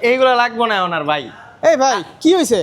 এইগুলো লাগবো না ওনার ভাই। এই ভাই কি হয়েছে?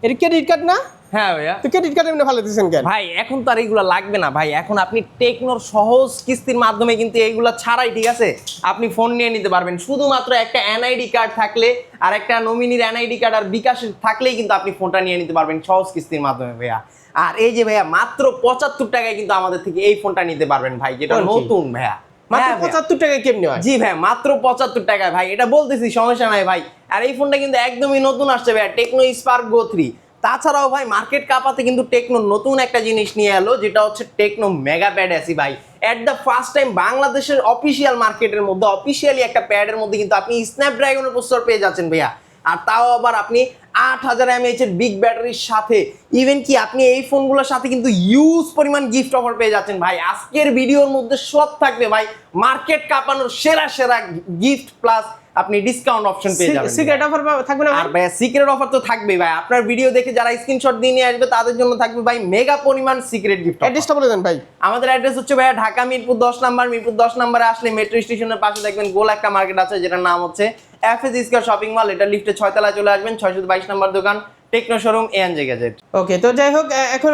এটা ক্রেডিট কার্ড না? হ্যাঁ ভাইয়া। তো ক্রেডিট কার্ড এমনি ভালো দিচ্ছেন কেন? ভাই এখন তো আর এইগুলো লাগবে না ভাই, এখন আপনি টেকনোর সহজ কিস্তির মাধ্যমে কিন্তু এইগুলো ছাড়াই, ঠিক আছে, আপনি ফোন নিয়ে নিতে পারবেন। শুধুমাত্র একটা এনআইডি কার্ড থাকলে আর একটা নমিনির এনআইডি কার্ড আর বিকাশ থাকলেই কিন্তু আপনি ফোনটা নিয়ে নিতে পারবেন সহজ কিস্তির মাধ্যমে ভাইয়া। আর এই যে ভাইয়া মাত্র 75 টাকায় কিন্তু আমাদের থেকে এই ফোনটা নিতে পারবেন ভাই, যেটা নতুন ভাইয়া। মাত্র 75 টাকায় কেমনে হয়? জি ভাই, মাত্র 75 টাকায় ভাই, এটা বলতেছি সমস্যা নাই ভাই। আর এই ফোনটা কিন্তু একদমই নতুন আসছে ভাইয়া, টেকনো স্পার্ক গো 3। তাছাড়াও ভাই মার্কেট কাপাতে কিন্তু টেকনো নতুন একটা জিনিস নিয়ে এলো, যেটা হচ্ছে টেকনো মেগা প্যাড এসি ভাই। এট দ্য ফার্স্ট টাইম বাংলাদেশের অফিসিয়াল মার্কেটের মধ্যে অফিসিয়ালি একটা প্যাডের মধ্যে কিন্তু আপনি স্ন্যাপড্রাগনের প্রসেসর পেয়ে যাচ্ছেন ভাইয়া। আর তাও আবার আপনি 8000 mAh এর বিগ ব্যাটারির সাথে। ইভেন কি আপনি এই ফোনগুলোর সাথে কিন্তু ইউজ পরিমাণ গিফট অফার পেয়ে যাচ্ছেন ভাই। আজকের ভিডিওর মধ্যে সব থাকবে ভাই, মার্কেট কাঁপানোর সেরা সেরা গিফট প্লাস আপনি ডিসকাউন্ট অপশন পেয়ে যাবেন। সিক্রেট অফার থাকবে না? আর ভাই সিক্রেট অফার তো থাকবেই ভাই, আপনার ভিডিও দেখে যারা স্ক্রিনশট দিয়ে নিয়ে আসবে তাদের জন্য থাকবে ভাই মেগা পরিমাণ সিক্রেট গিফট। অ্যাড্রেসটা বলে দেন ভাই। আমাদের অ্যাড্রেস হচ্ছে ভাইয়া ঢাকা মিরপুর 10 নাম্বার। মিরপুর 10 নম্বরে আসলে মেট্রো স্টেশনের পাশে দেখবেন গোল একটা মার্কেট আছে, যেটার নাম হচ্ছে এফএস স্কয়ার শপিং মল। এটা লিফটে 6 তলায় চলে আসবেন, 622 নম্বর দোকান, টেকনো শোরুম এএনজে গ্যাজেট। ওকে, তো যাই হোক, এখন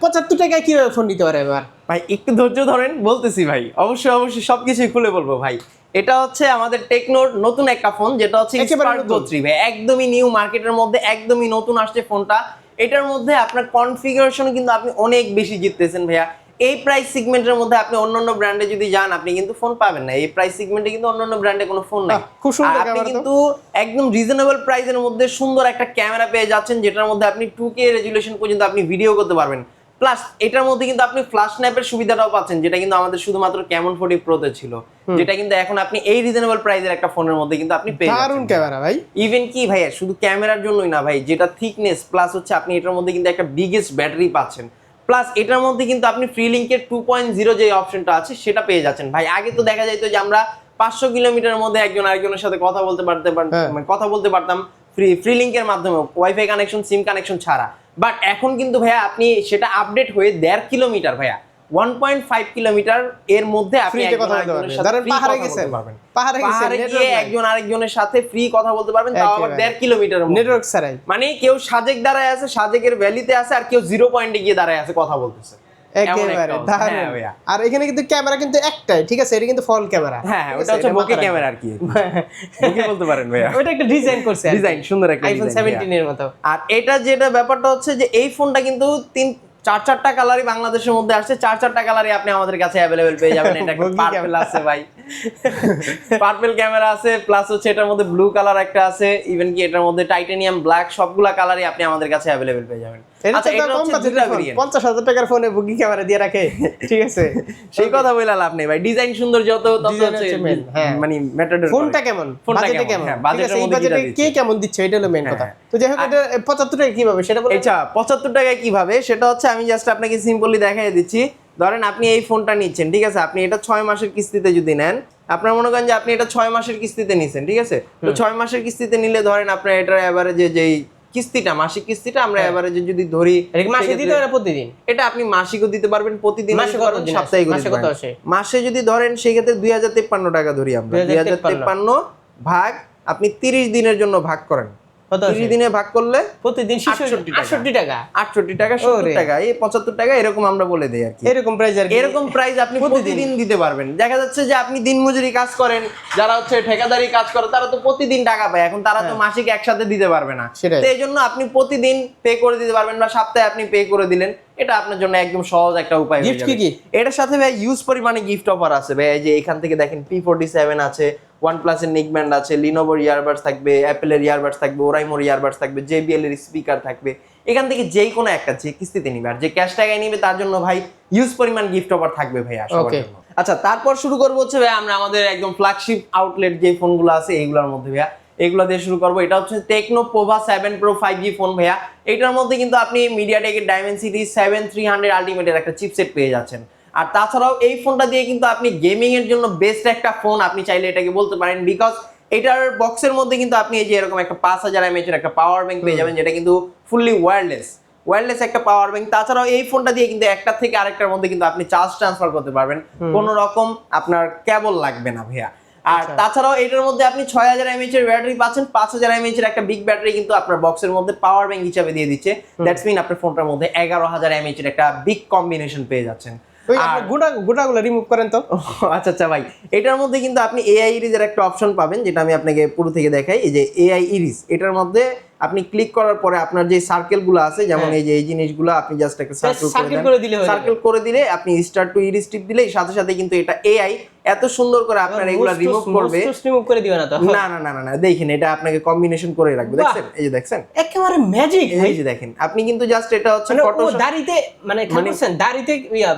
75 টাকায় কিভাবে ফোন নিতে পারে এবার? ভাই একটু ধৈর্য ধরেন, বলতেছি ভাই, অবশ্যই সবকিছুই খুলে বলবো ভাই। এটা হচ্ছে আমাদের টেকনোর নতুন একটা ফোন, যেটা হচ্ছে স্পার্ক গো 3 ভাই, একদমই নিউ মার্কেটের মধ্যে, একদমই নতুন আসছে ফোনটা। এটার মধ্যে আপনার কনফিগারেশন কিন্তু আপনি অনেক বেশি জিততেছেন ভাইয়া। এই প্রাইস সেগমেন্টের মধ্যে আপনি অন্যান্য ব্র্যান্ডে যদি যান আপনি কিন্তু ফোন পাবেন না। এই প্রাইস সেগমেন্টে কিন্তু অন্যান্য ব্র্যান্ডে কোনো ফোন নাই। খুব সুন্দর আপনি কিন্তু একদম রিজনেবল প্রাইসের মধ্যে সুন্দর একটা ক্যামেরা পেয়ে যাচ্ছেন, যেটার মধ্যে আপনি 2K রেজুলেশন পর্যন্ত আপনি ভিডিও করতে পারবেন। প্লাস এটার মধ্যে কিন্তু আপনি ফ্ল্যাশ স্ন্যাপের সুবিধাটাও পাচ্ছেন, যেটা কিন্তু আমাদের শুধুমাত্র ক্যামন 40 প্রোতে ছিল, যেটা কিন্তু এখন আপনি এই রিজনেবল প্রাইসের একটা ফোনের মধ্যে কিন্তু আপনি পেয়ে যাচ্ছেন। দারুণ ক্যামেরা ভাই। ইভেন কি ভাইয়া শুধু ক্যামেরার জন্যই না ভাই, যেটা থিকনেস প্লাস হচ্ছে আপনি এটার মধ্যে কিন্তু একটা বিগেস্ট ব্যাটারি পাচ্ছেন। প্লাস এটার মধ্যে কিন্তু আপনি ফ্রি লিঙ্কের 2.0 যে অপশনটা আছে সেটা পেয়ে যাচ্ছেন ভাই। আগে তো দেখা যাইতো যে আমরা 500 কিলোমিটারের মধ্যে একজন আরেকজনের সাথে কথা বলতে পারতাম ফ্রি লিঙ্কের মাধ্যমে, ওয়াইফাই কানেকশন, সিম কানেকশন ছাড়া। বাট এখন কিন্তু ভাইয়া আপনি সেটা আপডেট হয়ে 1.5 কিলোমিটার ভাইয়া 1.5 কিলোমিটার এর মধ্যে আপনি পাহাড়ে গিয়ে একজন আরেকজনের সাথে ফ্রি কথা বলতে পারবেন, তাও আবার 1.5 কিলোমিটার নেটওয়ার্ক ছাড়াই। মানে কেউ সাজেক দাঁড়ায় আছে, সাজেকের ভ্যালিতে আছে, আর কেউ 0 পয়েন্টে গিয়ে দাঁড়ায় আছে কথা বলতেছে। একেবারে দারুণ। আর এখানে কিন্তু ক্যামেরা কিন্তু একটাই, ঠিক আছে, এটা কিন্তু ফল ক্যামেরা। হ্যাঁ, ওটা হচ্ছে বোকে ক্যামেরা আর কি, বোকে বলতে পারেন ভাইয়া। ওটা একটা ডিজাইন করছে, ডিজাইন সুন্দর একটা আইফোন 17 এর মতো। আর এটা যেটা ব্যাপারটা হচ্ছে যে এই ফোনটা কিন্তু 4-4টা কালারই বাংলাদেশের মধ্যে আসছে, 4-4টা কালারই আপনি আমাদের কাছে অ্যাভেলেবেল পেয়ে যাবেন। এটা পার্পল আছে ভাই, পার্পল ক্যামেরা আছে, প্লাস হচ্ছে এটার মধ্যে ব্লু কালার একটা আছে, ইভেন কি এটার মধ্যে টাইটানিয়াম ব্ল্যাক, সবগুলা কালারই আপনি আমাদের কাছে অ্যাভেলেবেল পেয়ে যাবেন। আচ্ছা, এটা হচ্ছে দুটো ভেরিয়েন্ট। 50,000 টাকার ফোনে বুকি ক্যামেরা দিয়ে রাখে, ঠিক আছে, সেই কথা বইলা লাভ নেই ভাই। ডিজাইন সুন্দর যত তত হচ্ছে মানে ম্যাটার। ফোনটা কেমন, বাজেটে কেমন, বাজেটের মধ্যে কে কেমন দিচ্ছে, এটা হলো মেইন কথা। তো যাই হোক, এটা 75 টাকা কিভাবে সেটা বলেন। আচ্ছা, 75 টাকায় কিভাবে সেটা হচ্ছে আমি জাস্ট আপনাকে সিম্পলি দেখাই দিচ্ছি। ধরেন আপনি এই ফোনটা নিচ্ছেন, ঠিক আছে, আপনি এটা 6 মাসের কিস্তিতে যদি নেন, আপনার মনে করেন যে আপনি এটা 6 মাসের কিস্তিতে নিছেন, ঠিক আছে, তো 6 মাসের কিস্তিতে নিলে ধরেন আপনার এটার এভারেজে যেই কিস্তিটা, মাসিক কিস্তিটা আমরা এভারেজে যদি ধরি, মাসে দিতে পারে প্রতিদিন, এটা আপনি মাসিকও দিতে পারবেন, প্রতিদিন সাপ্তাহিক, মাসে যদি ধরেন সেই ক্ষেত্রে 2053 টাকা ধরি আমরা। 2053 ভাগ আপনি 30 দিনের জন্য ভাগ করেন, 30 দিনে ভাগ করলে প্রতিদিন 68 টাকা, 68 টাকা, 70 টাকা, এই 75 টাকা, এরকম আমরা বলে দেই আর কি। এরকম প্রাইস আপনি প্রতিদিন দিতে পারবেন। দেখা যাচ্ছে যে আপনি দিনমজুরি কাজ করেন, যারা হচ্ছে ঠিকাদারি কাজ করে, তারা তো প্রতিদিন টাকা পায়, এখন তারা তো মাসিক একসাথে দিতে পারবে না। তো এই জন্য আপনি প্রতিদিন পে করে দিতে পারবেন, বা সপ্তাহে আপনি পে করে দিলেন। এটা আপনার জন্য একদম সহজ একটা উপায় হয়ে যাবে। এটার সাথে ভাই ইউজ পরিমাণে গিফট অফার আছে ভাই। এই যে এখান থেকে দেখেন P47 আছে, OnePlus এর নেক ব্যান্ড আছে, লিনোভোর ইয়ারবাডস থাকবে, অ্যাপেলের ইয়ারবাডস থাকবে, ওরাইমোর ইয়ারবাডস থাকবে, JBL এর স্পিকার থাকবে। এখান থেকে যেই কোনো একটা যে কিস্তিতে নিবে আর যে ক্যাশ টাকায় নিবে তার জন্য ভাই ইউজ পরিমাণ গিফট অফার থাকবে ভাই সবার জন্য। আচ্ছা, তারপর শুরু করবো হচ্ছে ভাই আমরা আমাদের একদম ফ্ল্যাগশিপ আউটলেট যে ফোনগুলো আছে এইগুলোর মধ্যে ভাইয়া, এগুলো দিয়ে শুরু করবো। এটা হচ্ছে techno Pova 7 Pro 5G phone ভাইয়া। এটার মধ্যে কিন্তু আপনি মিডিয়াটেকের ডাইমেনসিটি 7300 আলটিমেটের একটা চিপসেট পেয়ে যাচ্ছেন। আর তাছাড়াও এই ফোনটা দিয়ে কিন্তু আপনি গেমিং এর জন্য বেস্ট একটা ফোন আপনি চাইলে এটাকে বলতে পারেন, বিকজ এটার বক্সের মধ্যে কিন্তু আপনি এই যে এরকম একটা 5000 mAh এর একটা পাওয়ার ব্যাংক পেয়ে যাবেন, যেটা কিন্তু ফুললি ওয়্যারলেস একটা পাওয়ার ব্যাংক। তাছাড়াও এই ফোনটা দিয়ে কিন্তু একটা থেকে আরেকটার মধ্যে কিন্তু আপনি চার্জ ট্রান্সফার করতে পারবেন, কোনো রকম আপনার কেবল লাগবে না ভাইয়া। আর তাছাড়াও এটার মধ্যে আপনি 6000 mAh এর ব্যাটারি পাচ্ছেন, 5000 mAh এর একটা বিগ ব্যাটারি কিন্তু আপনার বক্সের মধ্যে পাওয়ার ব্যাংক হিসেবে দিয়ে দিচ্ছে। দ্যাটস মিন আপনার ফোনটার মধ্যে 11000 mAh এর একটা বিগ কম্বিনেশন পেয়ে যাচ্ছেন। আর গোটাগুলো রিমুভ করেন তো। আচ্ছা আচ্ছা ভাই, এটার মধ্যে কিন্তু আপনি এআই ইরিজের একটা অপশন পাবেন, যেটা আমি আপনাকে পুরো থেকে দেখাই। এই যে এআই ইরিজ, এটার মধ্যে আপনি ক্লিক করার পরে আপনার যে সার্কেলগুলো আছে, যেমন এই যে এই জিনিসগুলো আপনি জাস্ট একটা সার্কেল করে দিলে আপনি স্টার্ট টু ইরিজ টিপ দিলে সাথে সাথে কিন্তু এটা এআই এত সুন্দর করে আপনার এগুলা রিমুভ করবে। রিমুভ করে দিবে না তো? না না না না, দেখেন এটা আপনাকে কম্বিনেশন করে রাখবে। দেখছেন, এই যে দেখছেন একেবারে ম্যাজিক। এই যে দেখেন, আপনি কিন্তু জাস্ট এটা হচ্ছে ফটো দাড়িতে মানে করছেন, দাড়িতে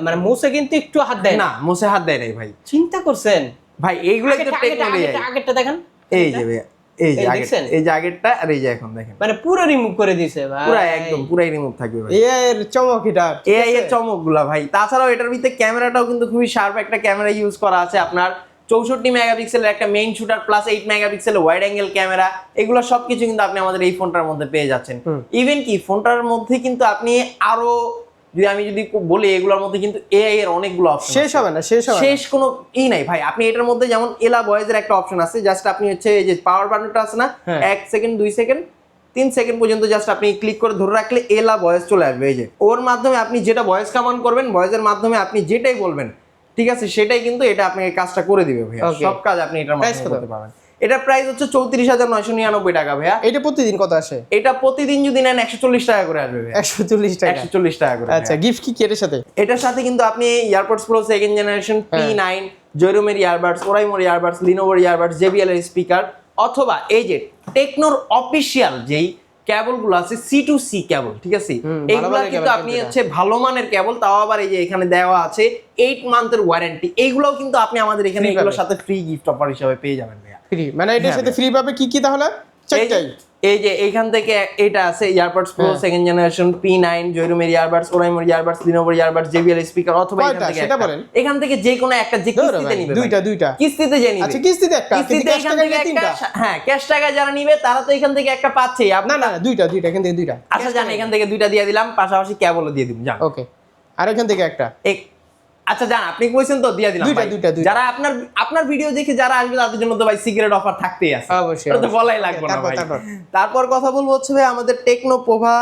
মানে মুছে কিন্তু একটু হাত দেয় না, মুছে হাত দেয় নাই ভাই। চিন্তা করছেন ভাই, এইগুলো তো টেকনোলজি। আগেরটা দেখেন, এই যে ভাই, এই যে আগেরটা আর এই যে এখন দেখেন, মানে পুরো রিমুভ করে দিয়েছে ভাই, পুরো একদম পুরাই রিমুভ থাকবে ভাই। এআই এর চমক এটা, এআই এর চমকগুলা ভাই। তাছাড়াও এটার ভিতরে ক্যামেরাটাও কিন্তু খুবই শার্প একটা ক্যামেরা ইউজ করা আছে। আপনার 64 মেগাপিক্সেলের একটা মেইন শুটার প্লাস 8 মেগাপিক্সেলের ওয়াইড অ্যাঙ্গেল ক্যামেরা, এগুলো সবকিছু কিন্তু আপনি আমাদের এই ফোনটার মধ্যে পেয়ে যাচ্ছেন। ইভেন কি ফোনটার মধ্যে কিন্তু আপনি আরো যদি বলি, এগুলোর মধ্যে কিন্তু এআই এর অনেকগুলো অপশন শেষ হবে না, শেষ কোনো নাই ভাই। আপনি এটার মধ্যে যেমন এলা ভয়েসের একটা অপশন আছে, জাস্ট আপনি হচ্ছে এই যে পাওয়ার বাটনটা আছে না, 1 সেকেন্ড 2 সেকেন্ড 3 সেকেন্ড পর্যন্ত জাস্ট আপনি ক্লিক করে ধরে রাখলে এলা ভয়েস চলে আসবে। এই যে ওর মাধ্যমে আপনি যেটা ভয়েস কমান্ড করবেন, ভয়েসের মাধ্যমে আপনি যেটাই বলবেন, ঠিক আছে, সেটাই কিন্তু এটা আপনাকে কাজটা করে দিবে ভাইয়া। সব কাজ আপনি এটার মাধ্যমে করতে পারবেন। এটা প্রাইস হচ্ছে 34999 টাকা ভাইয়া। এটা প্রতিদিন কত আসে? এটা প্রতিদিন যদি নেন 140 টাকা করে আসবে ভাইয়া। 140 টাকা করে। আচ্ছা, গিফট কি এর সাথে? এটার সাথে কিন্তু আপনি AirPods Pro second generation P9, জয়রুমের ইয়ারবাডস, ওরাইমোর ইয়ারবাডস, লিনোভোর ইয়ারবাডস, JBL এর স্পিকার, অথবা এই যে টেকনোর অফিশিয়াল যেই কেবলগুলো আছে C2C কেবল, ঠিক আছে, এইগুলা কিন্তু আপনি হচ্ছে ভালো মানের কেবল, তাও আবার এই যে এখানে দেওয়া আছে 8 মান্থের ওয়ারেন্টি, এইগুলোও কিন্তু আপনি আমাদের এখানে এগুলোর সাথে ফ্রি গিফট অফার হিসেবে পেয়ে যাবেন ভাইয়া। ফ্রি মানে এটার সাথে ফ্রি পাবে কি কি তাহলে? এই যে এইখান থেকে এটা আছে AirPods Pro second generation P9, জয়রুমের ইয়ারবাডস, ওরাইমোর ইয়ারবাডস, লিনোভোর ইয়ারবাডস, JBL স্পিকার, অথবা এখান থেকে যে কোনো একটা যে কিস্তিতে নিবে, দুইটা কিস্তিতে যে নিবে। আচ্ছা, কিস্তিতে একটা, কিস্তিতে এখান থেকে তিনটা, হ্যাঁ ক্যাশ টাকা যারা নিবে তারা তো এখান থেকে একটা পাচ্ছে। না না, দুইটা এখান থেকে দুইটা। আচ্ছা জান, এখান থেকে দুইটা দিয়ে দিলাম, পাশাপাশি কেবলও দিয়ে দিলাম, জান। ওকে, আর এখান থেকে একটা। আচ্ছা জান, আপনি কইছেন তো দিয়ে দিলাম। দুইটা। যারা আপনার ভিডিও দেখে যারা আসবে তাদের জন্য তো ভাই সিগারেট অফার থাকতেই আছে, অবশ্যই, এটা তো বলাই লাগবে না ভাই। তারপর কথা বলবো হচ্ছে ভাই আমাদের টেকনো পোভা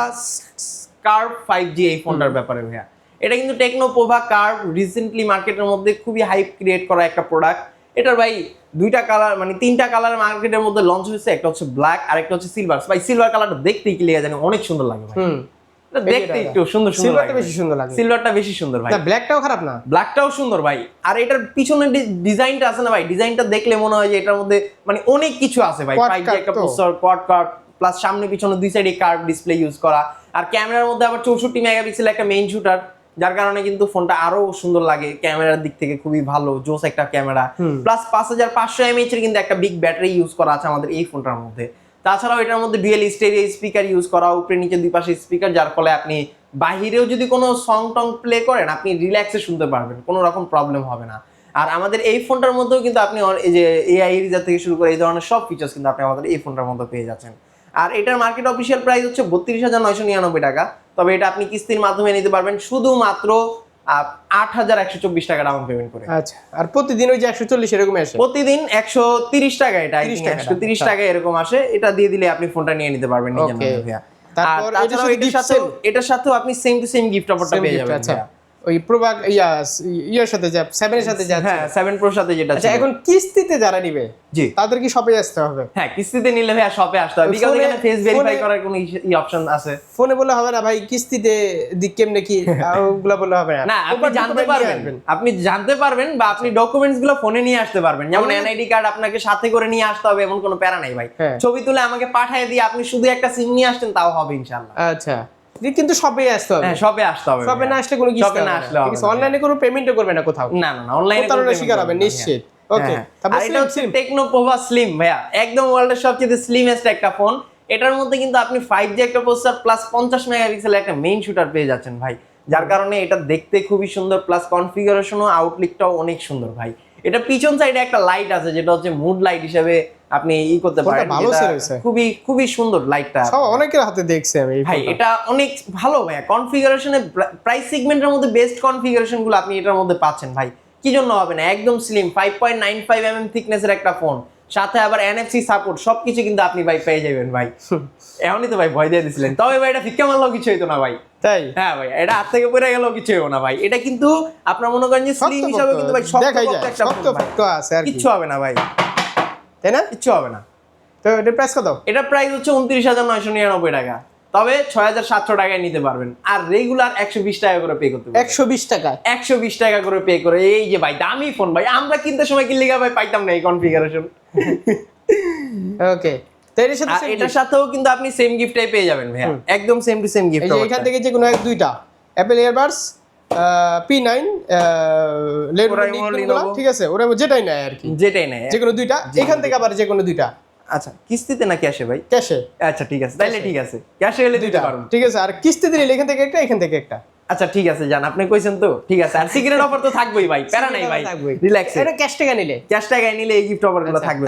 কার্ভ 5G এই ফোনটার ব্যাপারে ভাইয়া। এটা কিন্তু টেকনো পোভা কার্ভ রিসেন্টলি মার্কেটের মধ্যে খুবই হাইপ ক্রিয়েট করা একটা প্রোডাক্ট। এটার ভাই দুইটা কালার, মানে তিনটা কালার মার্কেটের মধ্যে লঞ্চ হয়েছে। একটা হচ্ছে ব্ল্যাক আর একটা হচ্ছে সিলভার। ভাই সিলভার কালারটা দেখতেই কি লেগে জানি অনেক সুন্দর লাগে ভাই। দেখতে একটু সুন্দর সিলভারটা বেশি সুন্দর লাগে। সিলভারটা বেশি সুন্দর ভাই। না, ব্ল্যাকটাও খারাপ না, ব্ল্যাকটাও সুন্দর ভাই। আর এটার পিছনে ডিজাইনটা আছে না ভাই, ডিজাইনটা দেখলে মনে হয় যে এটার মধ্যে মানে অনেক কিছু আছে ভাই। 5G একটা প্রসেসর, কোয়াড কার্ভ, প্লাস সামনে পিছনে দুই সাইডে কার্ভ ডিসপ্লে ইউজ করা, আর ক্যামেরার মধ্যে আবার 64 মেগাপিক্সেল একটা মেইন শুটার, যার কারণে কিন্তু ফোনটা আরো সুন্দর লাগে। ক্যামেরার দিক থেকে খুবই ভালো, জোস একটা ক্যামেরা, প্লাস 5500 mAh এর কিন্তু একটা বিগ ব্যাটারি ইউজ করা আছে আমাদের এই ফোনটার মধ্যে। তাছাড়াও এটার মধ্যে ডুয়েল স্টেরিও স্পিকার ইউজ করা, উপরে নিচে দুই পাশে স্পিকার, যার ফলে আপনি বাহিরেও যদি কোনো সং টং প্লে করেন আপনি রিল্যাক্সে শুনতে পারবেন, কোনো রকম প্রবলেম হবে না। আর আমাদের এই ফোনটার মধ্যেও কিন্তু আপনি এই যে এআই ইরিজার থেকে শুরু করে এই ধরনের সব ফিচার্স কিন্তু আপনি আমাদের এই ফোনটার মধ্যে পেয়ে যাচ্ছেন। আর এটার মার্কেট অফিসিয়াল প্রাইস হচ্ছে 32999 টাকা। তবে এটা আপনি কিস্তির মাধ্যমে নিতে পারবেন শুধুমাত্র 8124 টাকা ডাউন পেমেন্ট করে। আচ্ছা, আর প্রতিদিন ওই যে 140 এরকম আসে? প্রতিদিন 130 টাকা, এটা 130 টাকা এরকম আসে। এটা দিয়ে দিলে আপনি ফোনটা নিয়ে নিতে পারবেন নিজের মধ্যে ভাইয়া। তারপর এটার সাথেও আপনি সেম টু সেম গিফট অফারটা পেয়ে যাবেন। আচ্ছা, ওই প্রোভাগ ইয়ার সাথে যা 7 এর সাথে যাচ্ছে, হ্যাঁ 7 প্রোর সাথে যেটা। আচ্ছা, এখন কিস্তিতে যারা নিবে জি তাদের কি শপে আসতে হবে? হ্যাঁ, কিস্তিতে নিলে ভাই শপে আসতে হবে, বিকজ এখানে ফেস ভেরিফাই করার কোনো অপশন আছে। ফোনে বলে হবে না ভাই, কিস্তিতে দিক কেমনে কি ওগুলা বলে হবে না। না, আপনি জানতে পারবেন বা আপনি ডকুমেন্টস গুলো ফোনে নিয়ে আসতে পারবেন। যেমন এনআইডি কার্ড আপনাকে সাথে করে নিয়ে আসতে হবে এমন কোনো প্যারা নাই ভাই। ছবি তুলে আমাকে পাঠিয়ে দিয়ে আপনি শুধু একটা সিম নিয়ে আসতেন তাও হবে ইনশাআল্লাহ। আচ্ছা, কিন্তু শপে আসতে হবে। হ্যাঁ, শপে আসতে হবে। শপে না আসলে কোনো কিছু শপে না আসলে হবে। অনলাইনে কোনো পেমেন্টও করবে না কোথাও? না না, অনলাইনে কোনো শিকার হবে নিশ্চিত। ওকে, তারপর এটা হচ্ছে টেকনো পোভা স্লিম ভাইয়া, একদম ওয়ার্ল্ডের সবচেয়ে স্লিমেস্ট একটা ফোন। এটার মধ্যে কিন্তু আপনি 5G একটা প্রসেসর প্লাস 50 মেগাপিক্সেলের একটা মেইন শুটার পেয়ে যাচ্ছেন ভাই, যার কারণে এটা দেখতে খুবই সুন্দর, প্লাস কনফিগারেশনও আউটলুকটাও অনেক সুন্দর ভাই। এটা পিছন সাইডে একটা লাইট আছে যেটা হচ্ছে মুড লাইট হিসেবে আপনি করতে পারেন। খুবই খুবই সুন্দর লাইটটা, অনেকের হাতে দেখছি আমি ভাই। এটা অনেক ভালো ভাই, কনফিগারেশনে প্রাইস সেগমেন্টের মধ্যে বেস্ট কনফিগারেশন গুলো আপনি এটার মধ্যে পাচ্ছেন ভাই। কি জন্য হবে না, একদম স্লিম 5.95 mm থিকনেসের একটা ফোন, সাথে আবার NFC সাপোর্ট, সবকিছু কিন্তু আপনি ভাই পেয়ে যাবেন ভাই। এমনই তো ভাই ভয় দিয়ে দিছিলেন, তবে ভাই এটা ফিক্কা মারলেও কিছু হইতো না ভাই। তাই? হ্যাঁ ভাই, এটা হাত থেকে পড়ে গেলেও কিছু হইব না ভাই। এটা কিন্তু আপনার মনে করেন যে স্লিম হিসাবে কিন্তু ভাই শক্ত একটা ফোন আছে, আর কিছু হবে না ভাই, তাই না? কিছু হবে না। তো এটার প্রাইস কত? এটা প্রাইস হচ্ছে 29,999 টাকা, তবে 6,700 টাকায় নিতে পারবেন। আর রেগুলার 120 টাকা করে পে করতে পারবেন। 120 টাকা? 120 টাকা করে পে করে। এই যে ভাই দামি ফোন ভাই, আমরা কিনতে সময় কিনলে ভাই পাইতাম না এই কনফিগারেশন। ওকে, তো এটার সাথেও কিন্তু আপনি সেম গিফটটাই পেয়ে যাবেন ভাইয়া, একদম সেম টু সেম গিফট। এই যে এখান থেকে যে কোনো এক দুইটা অ্যাপল ইয়ারবাডস P9 Lenovo, ঠিক আছে, ওরা যেটাই নেয় আর কি, যেটাই নেয় যে কোনো দুইটা, এখান থেকে আবার যে কোনো দুইটা। আচ্ছা, কিস্তিতে না ক্যাশে ভাই? ক্যাশে। আচ্ছা ঠিক আছে, তাইলে ঠিক আছে, ক্যাশে হলে দিতে পারবো, ঠিক আছে। আর কিস্তিতে নিলে এখান থেকে একটা, এখান থেকে একটা। আচ্ছা ঠিক আছে, জান আপনি কইছেন তো, ঠিক আছে। আর সিক্রেট অফার তো থাকবেই ভাই, প্যারা নাই ভাই, রিল্যাক্স। এটা ক্যাশ টাকা নিলে, ক্যাশ টাকায় নিলে এই গিফট অফারগুলো থাকবে।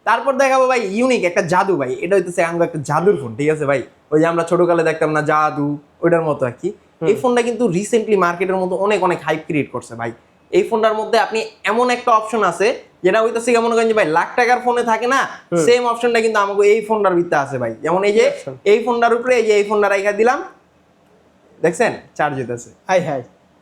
তারপর দেখাবো ভাই ইউনিক একটা জাদু ভাই, এটা হইতেছে আঙ্গো একটা জাদুর ফোন, ঠিক আছে ভাই, ওই যে আমরা ছোটকালে দেখতাম না জাদু, ওইটার মতো আর কি। এই ফোনটা কিন্তু রিসেন্টলি মার্কেটের মধ্যে অনেক অনেক হাইপ ক্রিয়েট করছে ভাই। এই ফোনটার মধ্যে আপনি এমন একটা অপশন আছে যেটা হইতেছে মনে করেন যে ভাই লাখ টাকার ফোনে থাকে না, সেম অপশনটা কিন্তু আমাকে এই ফোনটার ভিতরে আছে ভাই। যেমন এই যে এই ফোনটার উপরে এই যে এই ফোনটা রাইখা দিলাম, দেখছেন চার্জ হইতেছে। হাই হাই,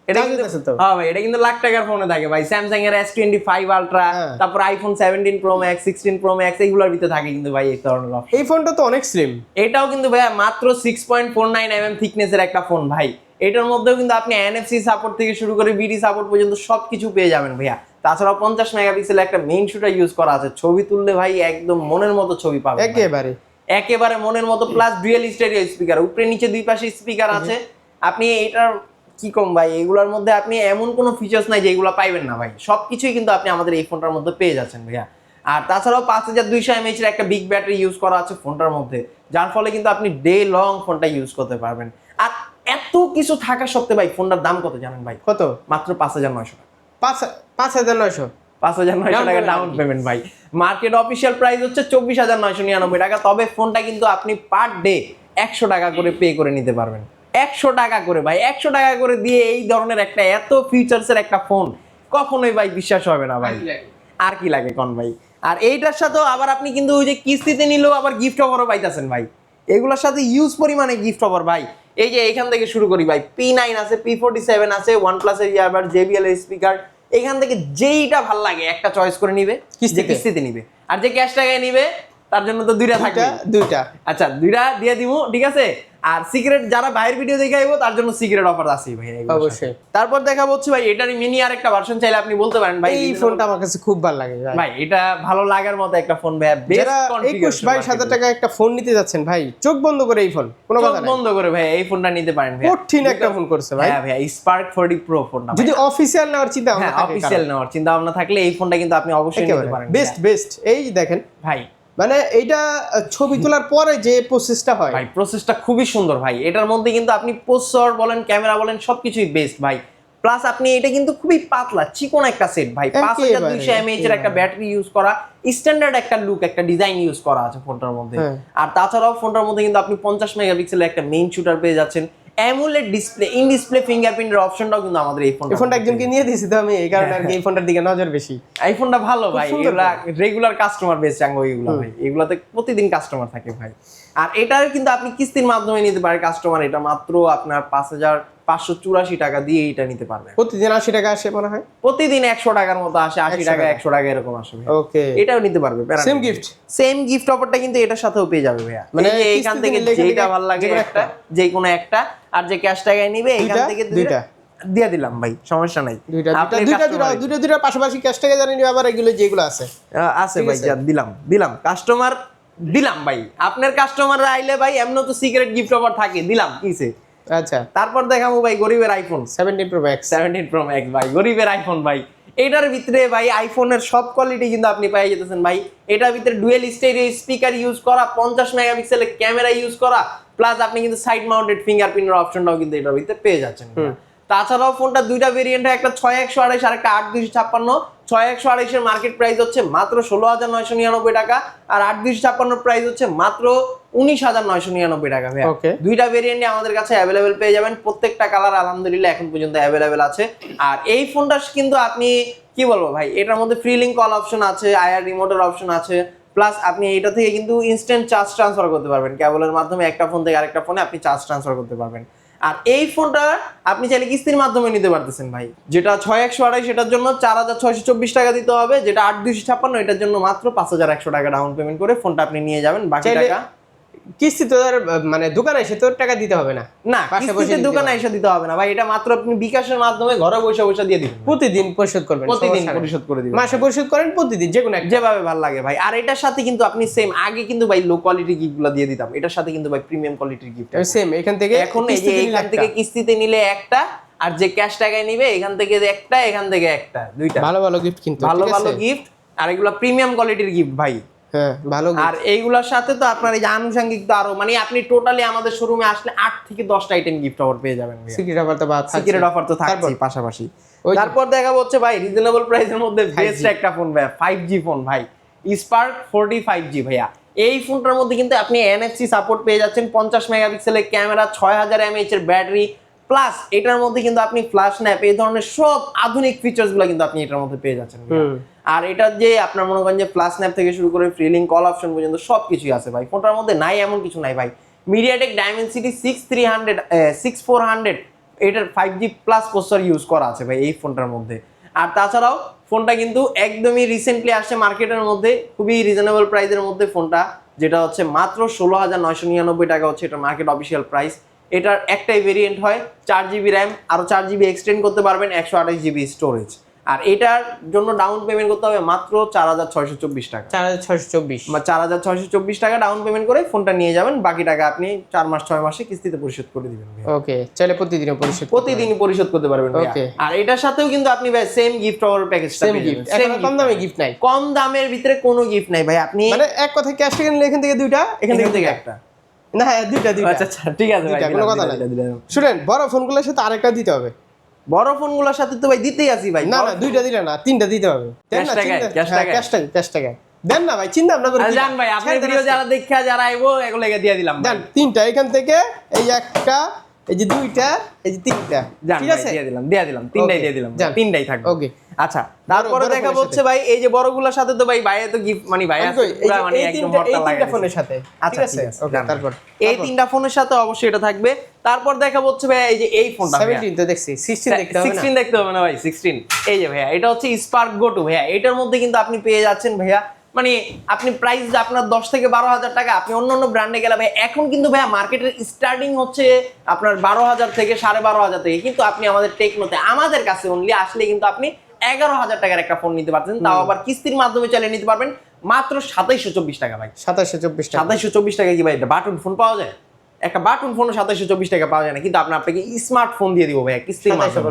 এটা কিন্তু হ্যাঁ ভাই, এটা কিন্তু লাখ টাকার ফোনে থাকে ভাই। স্যামসাং এর S25 আলট্রা, তারপর iPhone 17 pro max, 16 pro max, এইগুলোর ভিতরে থাকে কিন্তু ভাই এই ধরনের অপশন। এই ফোনটা তো অনেক স্লিম। এটাও কিন্তু ভাই মাত্র 6.49 mm থিকনেসের একটা ফোন ভাই। এটার মধ্যেও কিন্তু আপনি NFC সাপোর্ট থেকে শুরু করে BD সাপোর্ট পর্যন্ত সবকিছু পেয়ে যাবেন ভাইয়া। তাছাড়া 50 মেগাপিক্সেলের একটা মেইন শুটার ইউজ করা আছে, ছবি তুললে ভাই একদম মনের মতো ছবি পাবেন, একেবারে মনের মতো। প্লাস ডুয়াল স্টেরিও স্পিকার, উপরে নিচে দুই পাশে স্পিকার আছে। আপনি এটার কি কম ভাই, এগুলোর মধ্যে আপনি এমন কোনো ফিচার্স নাই যে এগুলো পাইবেন না ভাই, সবকিছুই কিন্তু আপনি আমাদের এই ফোনটার মধ্যে পেয়ে যাচ্ছেন ভাইয়া। আর তাছাড়াও 5200 mAh এর একটা বিগ ব্যাটারি ইউজ করা আছে ফোনটার মধ্যে, যার ফলে কিন্তু আপনি ডে লং ফোনটা ইউজ করতে পারবেন। আর এত কিছু থাকা সত্ত্বেও ভাই ফোনটার দাম কত জানেন ভাই? কত? মাত্র 5,900 টাকা। 5,900? 5,900 টাকা ডাউন পেমেন্ট ভাই। মার্কেট অফিসিয়াল প্রাইস হচ্ছে 24,999 টাকা, তবে ফোনটা কিন্তু আপনি পার ডে 100 টাকা করে পে করে নিতে পারবেন। 100 টাকা করে ভাই, 100 টাকা করে দিয়ে এই ধরনের একটা এত ফিচার্সের একটা ফোন কখনোই ভাই বিশ্বাস হবে না ভাই। আর কি লাগে কোন ভাই? আর এইটার সাথেও আবার আপনি কিন্তু ওই যে কিস্তিতে নিলেও আবার গিফট অফারও পাইতেছেন ভাই। এগুলোর সাথে ইউজ পরিমাণে গিফট অফার ভাই। এই যে এখান থেকে শুরু করি ভাই, P9 আছে, P47 আছে, OnePlus এর ইয়ারবাড, JBL এর স্পিকার, এখান থেকে যেইটা ভাল লাগে একটা চয়েস করে নিবে, কিস্তিতে নিবে। আর যে ক্যাশ টাকায় নিবে তার জন্য তো দুইটা থাকবে, দুইটা। আচ্ছা দুইটা দিয়ে দিব, ঠিক আছে। আর সিক্রেট যারা বাইরের ভিডিও দেখে আইবো তার জন্য সিক্রেট অফার আছে ভাই অবশ্যই। তারপর দেখাবো হচ্ছে ভাই এটারই মিনি আর একটা ভার্সন চাইলে আপনি বলতে পারেন ভাই। এই ফোনটা আমার কাছে খুব ভালো লাগে ভাই, এটা ভালো লাগার মতো একটা ফোন ভাই। যারা 21-22 টাকা একটা ফোন নিতে যাচ্ছেন ভাই, চোখ বন্ধ করে এই ফোন, কোনো কথা নাই, চোখ বন্ধ করে ভাই এই ফোনটা নিতে পারেন ভাই। কঠিন একটা ফোন করছে ভাই। হ্যাঁ ভাই, Spark 40 Pro ফোনটা যদি অফিশিয়াল নেওয়ার চিন্তা ভাবনা থাকে, অফিশিয়াল নেওয়ার চিন্তা ভাবনা থাকলে এই ফোনটা কিন্তু আপনি অবশ্যই নিতে পারেন। বেস্ট। এই দেখেন ভাই, মানে এইটা ছবি তোলার পরে যে প্রসেসটা হয় ভাই, প্রসেসটা খুবই সুন্দর ভাই। এটার মধ্যে কিন্তু আপনি প্রসেসর বলেন, ক্যামেরা বলেন, সবকিছুই বেস্ট ভাই। প্লাস আপনি এটা কিন্তু খুবই পাতলা চিকন একটা সেট ভাই, 5200 mAh এর একটা ব্যাটারি ইউজ করা, স্ট্যান্ডার্ড একটা লুক, একটা ডিজাইন ইউজ করা আছে ফোনটার মধ্যে। আর তাছাড়াও ফোনটার মধ্যে কিন্তু আপনি 50 মেগাপিক্সেলের একটা মেইন শুটার পেয়ে যাচ্ছেন, অ্যামোলেড ডিসপ্লে, ইন ডিসপ্লে ফিঙ্গারপ্রিন্টের অপশনটাও কিন্তু আমাদের এই ফোনটা একজনকে নিয়ে দিয়েছি তো আমি, এই কারণে আর কি এই ফোনটার দিকে নজর বেশি। এই ফোনটা ভালো ভাই, এগুলা রেগুলার কাস্টমার বেস চাঙ্গো এগুলা ভাই, এগুলাতে প্রতিদিন কাস্টমার থাকে ভাই। আর এটার কিন্তু আপনি কিস্তির মাধ্যমে নিতে পারেন কাস্টমার, এটা মাত্র আপনার 5,584 টাকা দিয়ে এটা নিতে পারবেন। প্রতিদিন 80 টাকা আসে মনে হয়, প্রতিদিন 100 টাকার মতো আসে, 80 টাকা 100 টাকা এরকম আসে। ওকে, এটাও নিতে পারবে, সেম গিফট অফারটা কিন্তু এটার সাথেও পেয়ে যাবে ভাইয়া। মানে এইখান থেকে যেটা ভালো লাগে একটা, যে কোনো একটা, আর যে ক্যাশ টাকায় নিবে এইখান থেকে দুইটা দিয়ে দিলাম ভাই, সমস্যা নাই। দুইটা পাশাপাশি ক্যাশ টাকা জানি নিবে, আবার এগুলো যেগুলো আছে ভাই দিলাম কাস্টমার দিলাম ভাই। আপনার কাস্টমার আইলে ভাই এমন তো সিক্রেট গিফট অফার থাকে, দিলাম কিসে। আচ্ছা, তারপর দেখাবো ভাই গরিবের আইফোন 17 Pro Max ভাই, গরিবের আইফোন ভাই। এটার ভিতরে ভাই আইফোনের সব কোয়ালিটি কিন্তু আপনি পেয়ে যেতেছেন ভাই। এটার ভিতরে ডুয়েল স্টেরিও স্পিকার ইউজ করা, 50 মেগাপিক্সেলের ক্যামেরা ইউজ করা, প্লাস আপনি কিন্তু সাইড মাউন্টেড ফিঙ্গারপ্রিন্টের অপশনটাও কিন্তু এটার ভিতরে পেয়ে যাচ্ছেন। তাছাড়াও ফোনটা দুইটা ভেরিয়েন্ট হয়, একটা 6128 আর একটা 8256। 6128 এর মার্কেট প্রাইস হচ্ছে মাত্র 16,999 টাকা, আর 8256 প্রাইস হচ্ছে মাত্র 19,999 টাকা ভাইয়া। দুইটা ভেরিয়েন্টে আমাদের কাছে অ্যাভেলেবেল পেয়ে যাবেন, প্রত্যেকটা কালার আলহামদুলিল্লাহ এখন পর্যন্ত অ্যাভেলেবেল আছে। আর এই ফোনটা কিন্তু আপনি কি বলবো ভাই, এটার মধ্যে ফ্রি লিংক কল অপশন আছে, আইআর রিমোটের অপশন আছে, প্লাস আপনি এটা থেকে কিন্তু ইনস্ট্যান্ট চার্জ ট্রান্সফার করতে পারবেন, কেবলের মাধ্যমে একটা ফোন থেকে আরেকটা ফোনে আপনি চার্জ ট্রান্সফার করতে পারবেন। আর এই ফোনটা আপনি চাইলে কিস্তির মাধ্যমে নিতে পারতেছেন ভাই। যেটা 6128 সেটার জন্য 4,624 টাকা দিতে হবে, যেটা 8256 এটার জন্য মাত্র 5,100 টাকা ডাউন পেমেন্ট করে ফোনটা আপনি নিয়ে যাবেন, বাকি টাকা কিস্তি তো মানে দোকানে এসে তো টাকা দিতে হবে না। না, কিস্তিতে দোকানে এসে দিতে হবে না ভাই, এটা মাত্র আপনি বিকাশের মাধ্যমে ঘরে বসে বসে দিয়ে দিবেন, প্রতিদিন পরিশোধ করবেন, প্রতিদিন পরিশোধ করে দিবেন, মাসে পরিশোধ করেন প্রতিদিন, যে কোনো যেভাবে ভালো লাগে ভাই। আর এটার সাথে কিন্তু আপনি সেম, আগে কিন্তু ভাই লো কোয়ালিটি গিফটগুলো দিয়ে দিতাম, এটার সাথে কিন্তু ভাই প্রিমিয়াম কোয়ালিটির গিফট সেম এখান থেকে। এখন এই যে এখান থেকে কিস্তিতে নিলে একটা, আর যে ক্যাশ টাকায় নিবে এখান থেকে একটা, এখান থেকে একটা, দুইটা ভালো ভালো গিফট, কিন্তু ভালো ভালো গিফট, আর এগুলো প্রিমিয়াম কোয়ালিটির গিফট ভাই। হ্যাঁ ভালো। আর এইগুলোর সাথে তো আপনার এই যে আনুষঙ্গিক তো আরো, মানে আপনি টোটালি আমাদের শোরুমে আসলে 8 থেকে 10টা আইটেম গিফট অফার পেয়ে যাবেন। সিক্রেট অফার তো সিক্রেট অফার তো থাকছেই পাশাপাশি। তারপর দেখা হচ্ছে ভাই রিজনেবল প্রাইসের মধ্যে বেস্ট একটা ফোন ভাই, 5G ফোন ভাই, স্পার্ক 40 5G ভাইয়া। এই ফোনটার মধ্যে কিন্তু আপনি NFC সাপোর্ট পেয়ে যাচ্ছেন, 50 মেগাপিক্সেলের ক্যামেরা, 6000 mAh এর ব্যাটারি, প্লাস এটার মধ্যে কিন্তু আপনি ফ্ল্যাশ ন্যাপ, এই ধরনের সব আধুনিক ফিচার্স গুলো কিন্তু আপনি এটার মধ্যে পেয়ে যাচ্ছেন। আর এটার যে আপনার মনে করেন যে ফ্ল্যাশ ন্যাপ থেকে শুরু করে ফ্রি লিংক কল অপশন পর্যন্ত সবকিছুই আছে ভাই ফোনটার মধ্যে, নাই এমন কিছু নাই ভাই। মিডিয়াটেক ডাইমেনসিটি 6400 এটার 5G প্লাস প্রসেসর ইউজ করা আছে ভাই এই ফোনটার মধ্যে। আর তাছাড়াও ফোনটা কিন্তু একদমই রিসেন্টলি আসছে মার্কেটের মধ্যে, খুবই রিজনেবল প্রাইসের মধ্যে ফোনটা, যেটা হচ্ছে মাত্র 16,999 টাকা হচ্ছে এটা মার্কেট অফিসিয়াল প্রাইস। এটার একটাই ভেরিয়েন্ট হয়, 4GB র্যাম, আরো 4GB এক্সটেন্ড করতে পারবেন, 128GB স্টোরেজ। আর এটার জন্য ডাউন পেমেন্ট করতে হবে মাত্র 4,624 টাকা, 4,624 বা 4,624 টাকা ডাউন পেমেন্ট করে ফোনটা নিয়ে যাবেন, বাকি টাকা আপনি 4 মাস 6 মাসে কিস্তিতে পরিশোধ করে দিবেন। ওকে, চাইলে প্রতিদিনই পরিশোধ করতে পারবেন। আর এটার সাথেও কিন্তু আপনি ভাই সেম গিফট অফার প্যাকেজটা পেয়ে যাবেন, সেম কম দামে গিফট নাই, কম দামের ভিতরে কোনো গিফট নাই ভাই। আপনি মানে এক কথায় ক্যাশ টাকা নিলে এখান থেকে দুইটা, এখান থেকে একটা, না দুইটা। আচ্ছা ঠিক আছে ভাই, কোনো কথা নাই। শুনেন, বড় ফোনগুলোর সাথে আরেকটা দিতে হবে, বড় ফোনগুলোর সাথে তো ভাই দিতেই আছি ভাই। না দুইটা দিলে না, তিনটা দিতে হবে। ক্যাশ টাকা দেন না ভাই, চিন্তা ভাবনা করে জান ভাই, আপনি ভিডিও যারা দেখা যারা আইবো এগুলো দিয়ে দিলাম দেন। তিনটা এখান থেকে, এই একটা, এই যে দুইটা, এই যে তিনটা, ঠিক আছে দিয়ে দিলাম তিনটাই দিয়ে দিলাম, তিনটাই থাকবে। ওকে আচ্ছা, তারপরে দেখা হচ্ছে ভাই এই যে বড়গুলোর সাথে তো ভাই তো গিফট মানে ভাই আছে পুরো, মানে একদম হটটা লাগাই ফোনের সাথে। আচ্ছা ঠিক আছে, ওকে। তারপর এই তিনটা ফোনের সাথে অবশ্যই এটা থাকবে। তারপর দেখা হচ্ছে ভাই এই যে এই ফোনটা 17 তো দেখছি, 16 দেখতে হবে না, 16 দেখতে হবে না ভাই, 16 এই যে ভাইয়া, এটা হচ্ছে স্পার্ক গো টু ভাইয়া। এটার মধ্যে কিন্তু আপনি পেয়ে যাচ্ছেন ভাইয়া, মানে আপনি প্রাইস আপনার 10 থেকে 12,000 টাকা, আপনি অন্য ব্র্যান্ডে গেলে ভাই এখন কিন্তু ভাইয়া মার্কেটের স্টার্টিং হচ্ছে আপনার 12,000 থেকে 12,500 থেকে, কিন্তু আপনি আমাদের টেকনোতে আমাদের কাছে অনলি আসলে কিন্তু আপনি 11,000 টাকার একটা ফোন নিতে পারছেন, তাও আবার কিস্তির মাধ্যমে চালিয়ে নিতে পারবেন মাত্র 2724 টাকা ভাই। 2724 টাকা কি ভাই এটা বাটন ফোন পাওয়া যায়? একটা বাটন ফোন 2724 টাকা পাওয়া যায় না, কিন্তু আপনাকে স্মার্টফোন দিয়ে দিব ভাই কিস্তির মাধ্যমে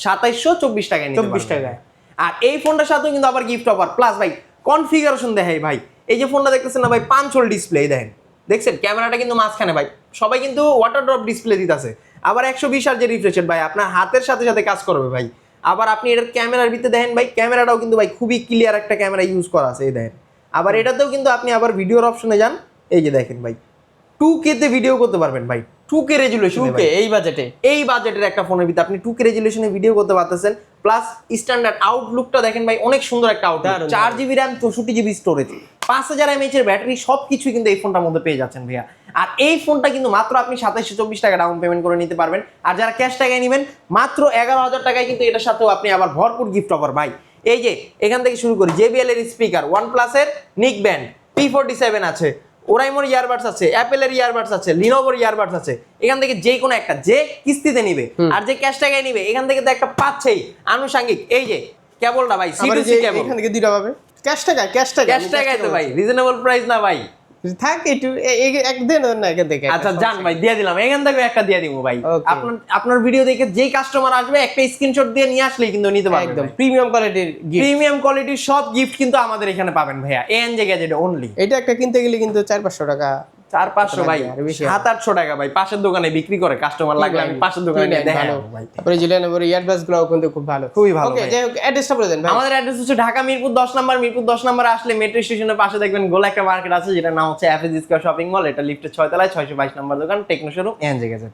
2724 টাকায় নিতে পারবেন 24 টাকায়। আর এই ফোনটার সাথেও কিন্তু আবার গিফট অফার প্লাস ভাই কনফিগারেশন দেখাই ভাই। এই যে ফোনটা দেখতেছেন না ভাই, 5 হোল ডিসপ্লে দেখেন, দেখছেন ক্যামেরাটা কিন্তু মাঝখানে ভাই, সবাই কিন্তু ওয়াটার ড্রপ ডিসপ্লে দিতেছে, আবার 120 হার্জ রিফ্রেশ রেট ভাই, আপনার হাতের সাথে সাথে কাজ করবে ভাই। আবার আপনি এটার ক্যামেরার ভিতরে দেখেন ভাই, ক্যামেরাটাও কিন্তু ভাই খুবই ক্লিয়ার একটা ক্যামেরা ইউজ করা আছে, এই দেখেন। আবার এটাতেও কিন্তু আপনি আবার ভিডিওর অপশনে যান, এই যে দেখেন ভাই 2K তে ভিডিও করতে পারবেন ভাই, 2K রেজুলেশন, 2K এই বাজেটের একটা ফোনের ভিতরে আপনি 2K রেজুলেশনে ভিডিও করতে পারতেছেন, প্লাস স্ট্যান্ডার্ড আউটলুকটা দেখেন ভাই, অনেক সুন্দর একটা Outlook, 4GB RAM, 64GB storage, 5000 mAh এর ব্যাটারি, সবকিছু কিন্তু এই ফোনটার মধ্যে পেয়ে যাচ্ছেন ভাইয়া। আর এই ফোনটা কিন্তু মাত্র আপনি 2724 টাকা ডাউন পেমেন্ট করে নিতে পারবেন, আর যারা ক্যাশ টাকায় নেবেন মাত্র 11,000 টাকায় কিন্তু এটার সাথেও আপনি আবার ভরপুর গিফট অফার ভাই। এই যে এখান থেকে শুরু করি, JBL এর স্পিকার, OnePlus এর নিক ব্যান্ড, P47 আছে, ওরাইমোর ইয়ারবাডস আছে, অ্যাপেলের ইয়ারবাডস আছে, লিনোভোর ইয়ারবাডস আছে, এখান থেকে যে কোনো একটা, যে কিস্তিতে নিবে আর যে ক্যাশ টাকায় নিবে এখান থেকে তো একটা পাচ্ছেই আনুষঙ্গিক। এই যে কেবলটা ভাই, C2C কেবল, এখান থেকে দুটো পাবে ক্যাশ টাকায় তো ভাই রিজনেবল প্রাইস না ভাই, থাক একটু একদিন না এখান থেকে। আচ্ছা জান ভাই দিয়ে দিলাম, এখান থেকে একটা দিয়ে দিব ভাই। আপনার ভিডিও দেখে যেই কাস্টমার আসবে একটা স্ক্রিনশট দিয়ে নিয়ে আসলেই কিন্তু নিতে পারবেন, একদম প্রিমিয়াম কোয়ালিটির সব গিফট কিন্তু আমাদের এখানে পাবেন ভাইয়া, এএনজে গ্যাজেটে অনলি। এটা একটা কিনতে গেলে কিন্তু 400-500 টাকা 400-500 ভাই, 700-800 টাকা ভাই, পাশের দোকানে বিক্রি করে, কাস্টমার লাগলে আমি পাশের দোকানে নিয়ে দেখাই ভাই। তারপরে জিলেনোভোর ইয়ারবাডস গুলো কিন্তু খুব ভালো, খুবই ভালো। ওকে, যাই হোক অ্যাড্রেসটা বলে দেন ভাই। আমাদের অ্যাড্রেস হচ্ছে ঢাকা মিরপুর 10 নম্বর। মিরপুর 10 নম্বরে আসলে মেট্রো স্টেশনের পাশে দেখবেন গোল একটা মার্কেট আছে, যেটার নাম হচ্ছে এফএস স্কয়ার শপিং মল। এটা লিফটের 6 তলায় 622 নম্বর দোকান, টেকনো শোরুম, এনজে গ্যাজেট।